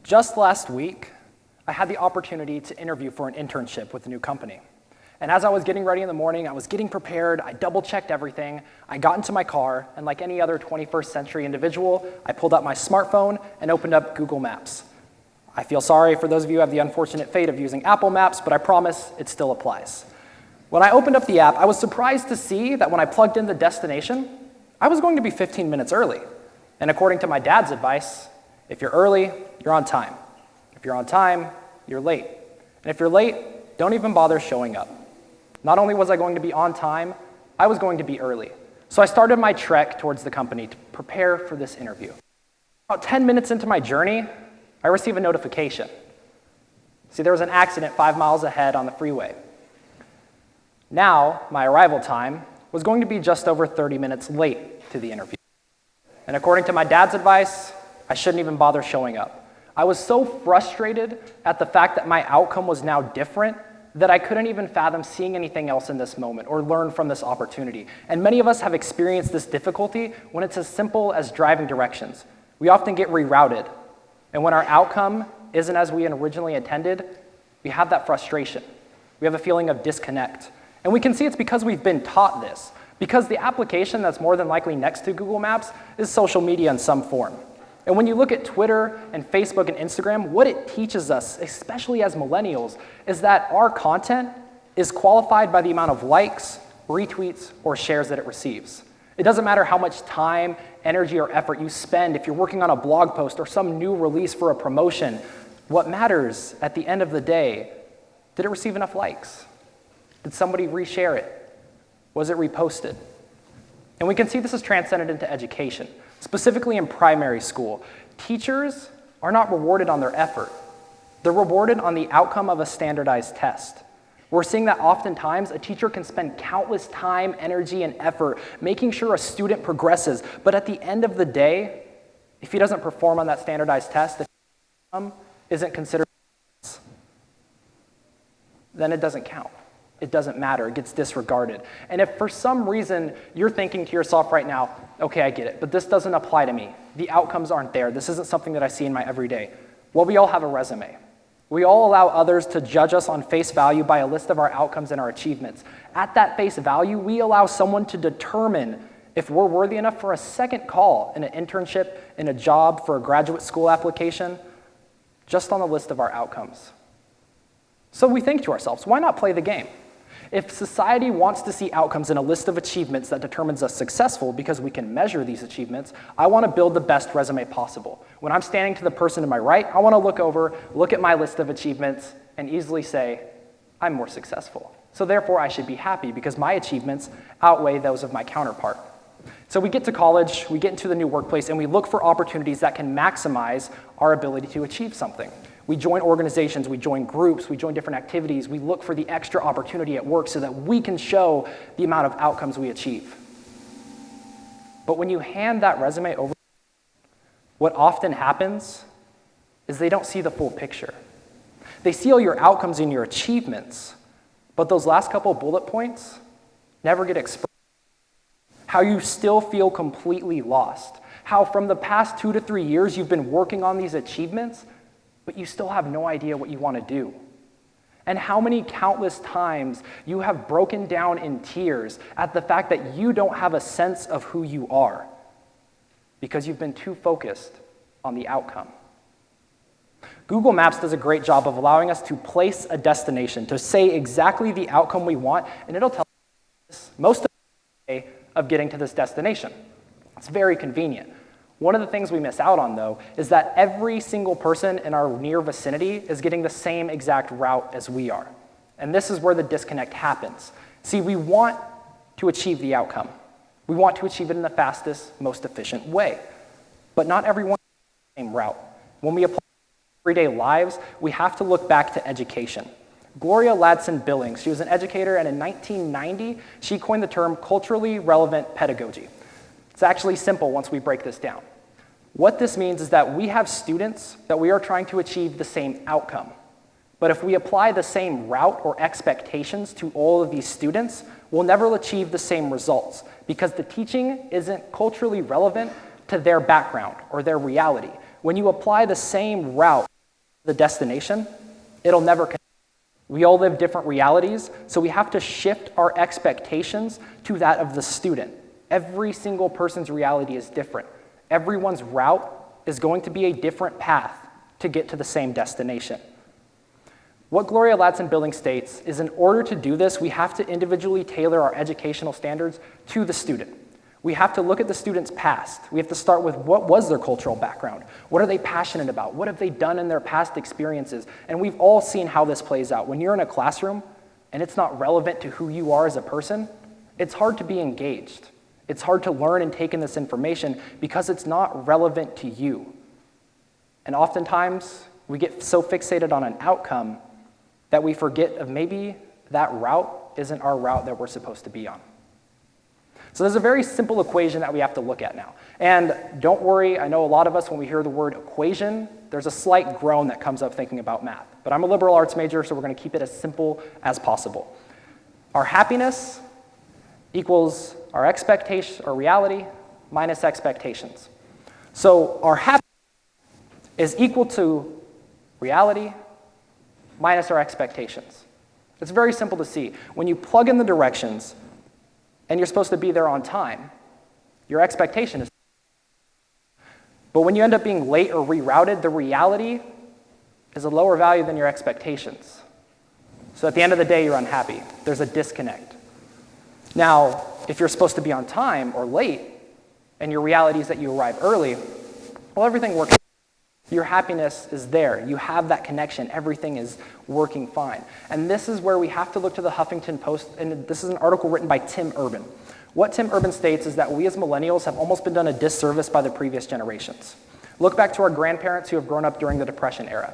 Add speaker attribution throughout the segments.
Speaker 1: Just last week, I had the opportunity to interview for an internship with a new company. And as I was getting ready in the morning, I was getting prepared, I double-checked everything, I got into my car, and like any other 21st century individual, I pulled out my smartphone and opened up Google Maps. I feel sorry for those of you who have the unfortunate fate of using Apple Maps, but I promise it still applies. When I opened up the app, I was surprised to see that when I plugged in the destination, I was going to be 15 minutes early. And according to my dad's advice, if you're early, you're on time. If you're on time, you're late. And if you're late, don't even bother showing up. Not only was I going to be on time, I was going to be early. So I started my trek towards the company to prepare for this interview. About 10 minutes into my journey, I received a notification. See, there was an accident 5 miles ahead on the freeway. Now, my arrival time was going to be just over 30 minutes late to the interview. And according to my dad's advice, I shouldn't even bother showing up. I was so frustrated at the fact that my outcome was now different that I couldn't even fathom seeing anything else in this moment or learn from this opportunity. And many of us have experienced this difficulty when it's as simple as driving directions. We often get rerouted. And when our outcome isn't as we originally intended, we have that frustration. We have a feeling of disconnect. And we can see it's because we've been taught this, because the application that's more than likely next to Google Maps is social media in some form. And when you look at Twitter and Facebook and Instagram, what it teaches us, especially as millennials, is that our content is qualified by the amount of likes, retweets, or shares that it receives. It doesn't matter how much time, energy, or effort you spend if you're working on a blog post or some new release for a promotion. What matters at the end of the day, did it receive enough likes? Did somebody reshare it? Was it reposted? And we can see this is transcended into education. Specifically in primary school, teachers are not rewarded on their effort. They're rewarded on the outcome of a standardized test. We're seeing that oftentimes a teacher can spend countless time, energy, and effort making sure a student progresses, but at the end of the day, if he doesn't perform on that standardized test, the outcome isn't considered, then it doesn't count. It doesn't matter, it gets disregarded. And if for some reason you're thinking to yourself right now, okay, I get it, but this doesn't apply to me. The outcomes aren't there. This isn't something that I see in my everyday. Well, we all have a resume. We all allow others to judge us on face value by a list of our outcomes and our achievements. At that face value, we allow someone to determine if we're worthy enough for a second call in an internship, in a job, for a graduate school application, just on the list of our outcomes. So we think to ourselves, why not play the game? If society wants to see outcomes in a list of achievements that determines us successful because we can measure these achievements, I want to build the best resume possible. When I'm standing to the person to my right, I want to look at my list of achievements, and easily say, I'm more successful. So therefore, I should be happy because my achievements outweigh those of my counterpart. So we get to college, we get into the new workplace, and we look for opportunities that can maximize our ability to achieve something. We join organizations, we join groups, we join different activities. We look for the extra opportunity at work so that we can show the amount of outcomes we achieve. But when you hand that resume over, what often happens is they don't see the full picture. They see all your outcomes and your achievements, but those last couple bullet points never get expressed. How you still feel completely lost. How from the past 2 to 3 years you've been working on these achievements, but you still have no idea what you want to do. And how many countless times you have broken down in tears at the fact that you don't have a sense of who you are because you've been too focused on the outcome. Google Maps does a great job of allowing us to place a destination, to say exactly the outcome we want, and it'll tell us most of the way of getting to this destination. It's very convenient. One of the things we miss out on, though, is that every single person in our near vicinity is getting the same exact route as we are. And this is where the disconnect happens. See, we want to achieve the outcome. We want to achieve it in the fastest, most efficient way. But not everyone has the same route. When we apply to everyday lives, we have to look back to education. Gloria Ladson-Billings, she was an educator, and in 1990, she coined the term culturally relevant pedagogy. It's actually simple once we break this down. What this means is that we have students that we are trying to achieve the same outcome. But if we apply the same route or expectations to all of these students, we'll never achieve the same results because the teaching isn't culturally relevant to their background or their reality. When you apply the same route the destination, it'll never connect. We all live different realities, so we have to shift our expectations to that of the student. Every single person's reality is different. Everyone's route is going to be a different path to get to the same destination. What Gloria Ladson-Billing states is in order to do this, we have to individually tailor our educational standards to the student. We have to look at the student's past. We have to start with what was their cultural background? What are they passionate about? What have they done in their past experiences? And we've all seen how this plays out. When you're in a classroom and it's not relevant to who you are as a person, it's hard to be engaged. It's hard to learn and take in this information because it's not relevant to you. And oftentimes, we get so fixated on an outcome that we forget of maybe that route isn't our route that we're supposed to be on. So there's a very simple equation that we have to look at now. And don't worry, I know a lot of us, when we hear the word equation, there's a slight groan that comes up thinking about math. But I'm a liberal arts major, so we're going to keep it as simple as possible. Our happiness equals our expectation or reality minus expectations. So our happiness is equal to reality minus our expectations. It's very simple to see. When you plug in the directions and you're supposed to be there on time, your expectation is. But when you end up being late or rerouted, the reality is a lower value than your expectations. So at the end of the day, you're unhappy. There's a disconnect. Now, if you're supposed to be on time or late, and your reality is that you arrive early, well, everything works. Your happiness is there. You have that connection. Everything is working fine. And this is where we have to look to the Huffington Post, and this is an article written by Tim Urban. What Tim Urban states is that we as millennials have almost been done a disservice by the previous generations. Look back to our grandparents who have grown up during the Depression era.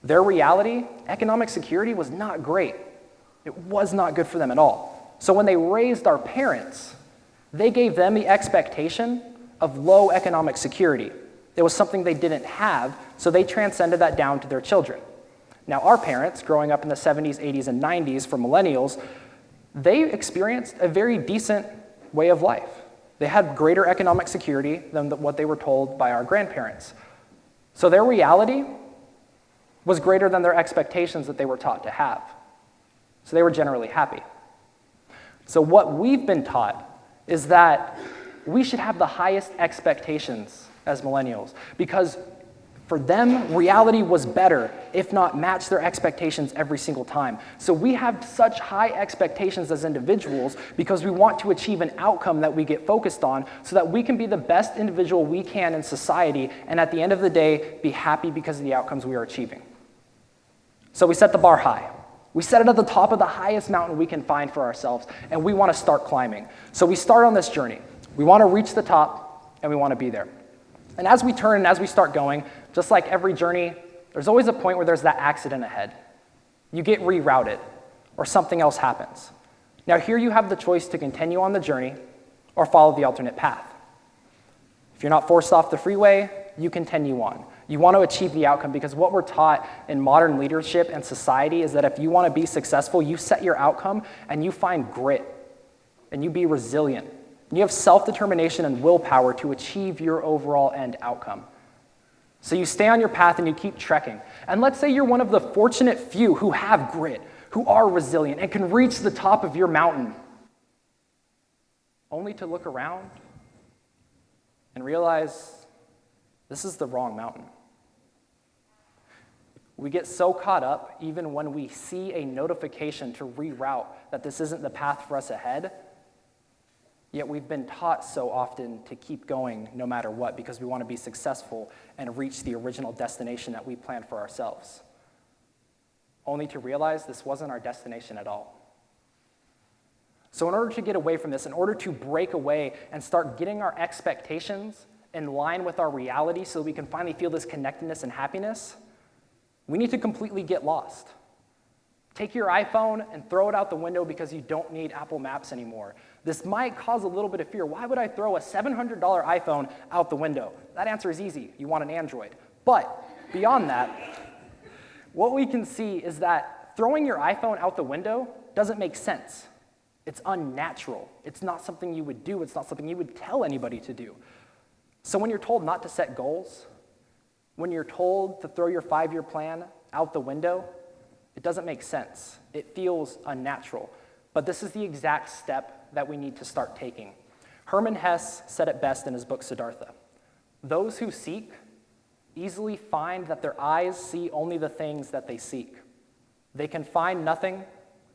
Speaker 1: Their reality, economic security, was not great. It was not good for them at all. So when they raised our parents, they gave them the expectation of low economic security. It was something they didn't have, so they transcended that down to their children. Now, our parents, growing up in the 70s, 80s, and 90s for millennials, they experienced a very decent way of life. They had greater economic security than what they were told by our grandparents. So their reality was greater than their expectations that they were taught to have. So they were generally happy. So what we've been taught is that we should have the highest expectations as millennials, because for them, reality was better, if not match their expectations every single time. So we have such high expectations as individuals because we want to achieve an outcome that we get focused on so that we can be the best individual we can in society and at the end of the day, be happy because of the outcomes we are achieving. So we set the bar high. We set it at the top of the highest mountain we can find for ourselves, and we want to start climbing. So we start on this journey. We want to reach the top, and we want to be there. And as we turn and as we start going, just like every journey, there's always a point where there's that accident ahead. You get rerouted, or something else happens. Now here you have the choice to continue on the journey or follow the alternate path. If you're not forced off the freeway, you continue on. You want to achieve the outcome because what we're taught in modern leadership and society is that if you want to be successful, you set your outcome and you find grit and you be resilient. You have self-determination and willpower to achieve your overall end outcome. So you stay on your path and you keep trekking. And let's say you're one of the fortunate few who have grit, who are resilient, and can reach the top of your mountain, only to look around and realize this is the wrong mountain. We get so caught up, even when we see a notification to reroute, that this isn't the path for us ahead. Yet we've been taught so often to keep going no matter what because we want to be successful and reach the original destination that we planned for ourselves, only to realize this wasn't our destination at all. So in order to get away from this, in order to break away and start getting our expectations in line with our reality so that we can finally feel this connectedness and happiness, we need to completely get lost. Take your iPhone and throw it out the window because you don't need Apple Maps anymore. This might cause a little bit of fear. Why would I throw a $700 iPhone out the window? That answer is easy. You want an Android. But beyond that, what we can see is that throwing your iPhone out the window doesn't make sense. It's unnatural. It's not something you would do. It's not something you would tell anybody to do. So when you're told not to set goals, When you're told to throw your 5-year plan out the window, it doesn't make sense. It feels unnatural. But this is the exact step that we need to start taking. Hermann Hesse said it best in his book, Siddhartha. Those who seek easily find that their eyes see only the things that they seek. They can find nothing,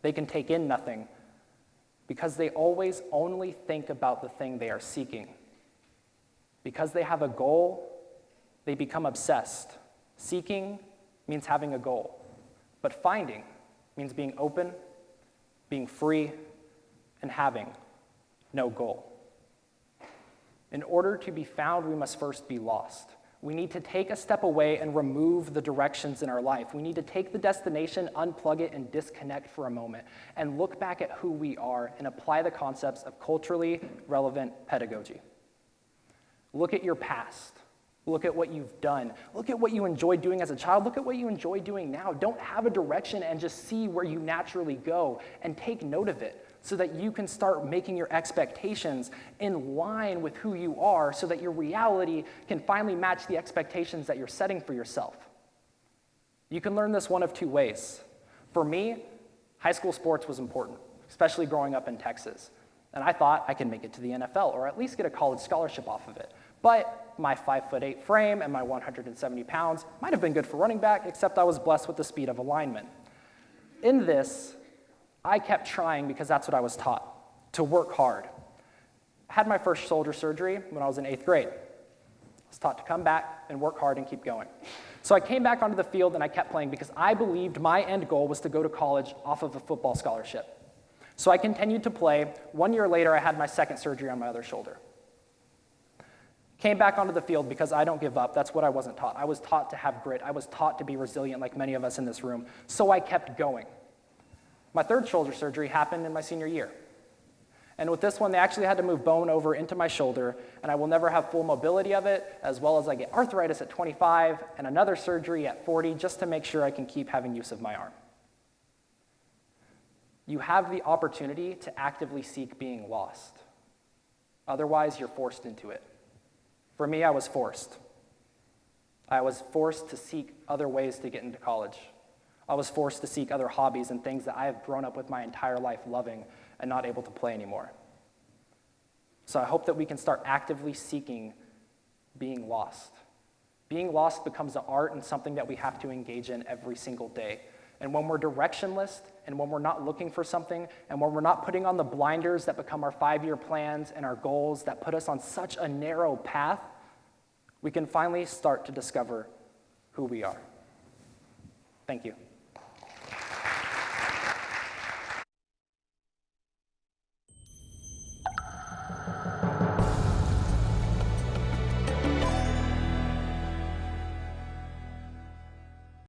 Speaker 1: they can take in nothing, because they always only think about the thing they are seeking. Because they have a goal, they become obsessed. Seeking means having a goal, but finding means being open, being free, and having no goal. In order to be found, we must first be lost. We need to take a step away and remove the directions in our life. We need to take the destination, unplug it, and disconnect for a moment, and look back at who we are and apply the concepts of culturally relevant pedagogy. Look at your past. Look at what you've done. Look at what you enjoyed doing as a child. Look at what you enjoy doing now. Don't have a direction and just see where you naturally go, and take note of it so that you can start making your expectations in line with who you are so that your reality can finally match the expectations that you're setting for yourself. You can learn this one of two ways. For me, high school sports was important, especially growing up in Texas. And I thought I could make it to the NFL or at least get a college scholarship off of it. But my 5'8" frame and my 170 pounds might have been good for running back, except I was blessed with the speed of a lineman. In this, I kept trying because that's what I was taught, to work hard. I had my first shoulder surgery when I was in 8th grade. I was taught to come back and work hard and keep going. So I came back onto the field and I kept playing because I believed my end goal was to go to college off of a football scholarship. So I continued to play. 1 year later, I had my second surgery on my other shoulder. Came back onto the field because I don't give up. That's what I wasn't taught. I was taught to have grit. I was taught to be resilient like many of us in this room. So I kept going. My third shoulder surgery happened in my senior year. And with this one, they actually had to move bone over into my shoulder, and I will never have full mobility of it, as well as I get arthritis at 25 and another surgery at 40 just to make sure I can keep having use of my arm. You have the opportunity to actively seek being lost. Otherwise, you're forced into it. For me, I was forced. I was forced to seek other ways to get into college. I was forced to seek other hobbies and things that I have grown up with my entire life loving and not able to play anymore. So I hope that we can start actively seeking being lost. Being lost becomes an art and something that we have to engage in every single day. And when we're directionless, and when we're not looking for something, and when we're not putting on the blinders that become our 5-year plans and our goals that put us on such a narrow path, we can finally start to discover who we are. Thank you.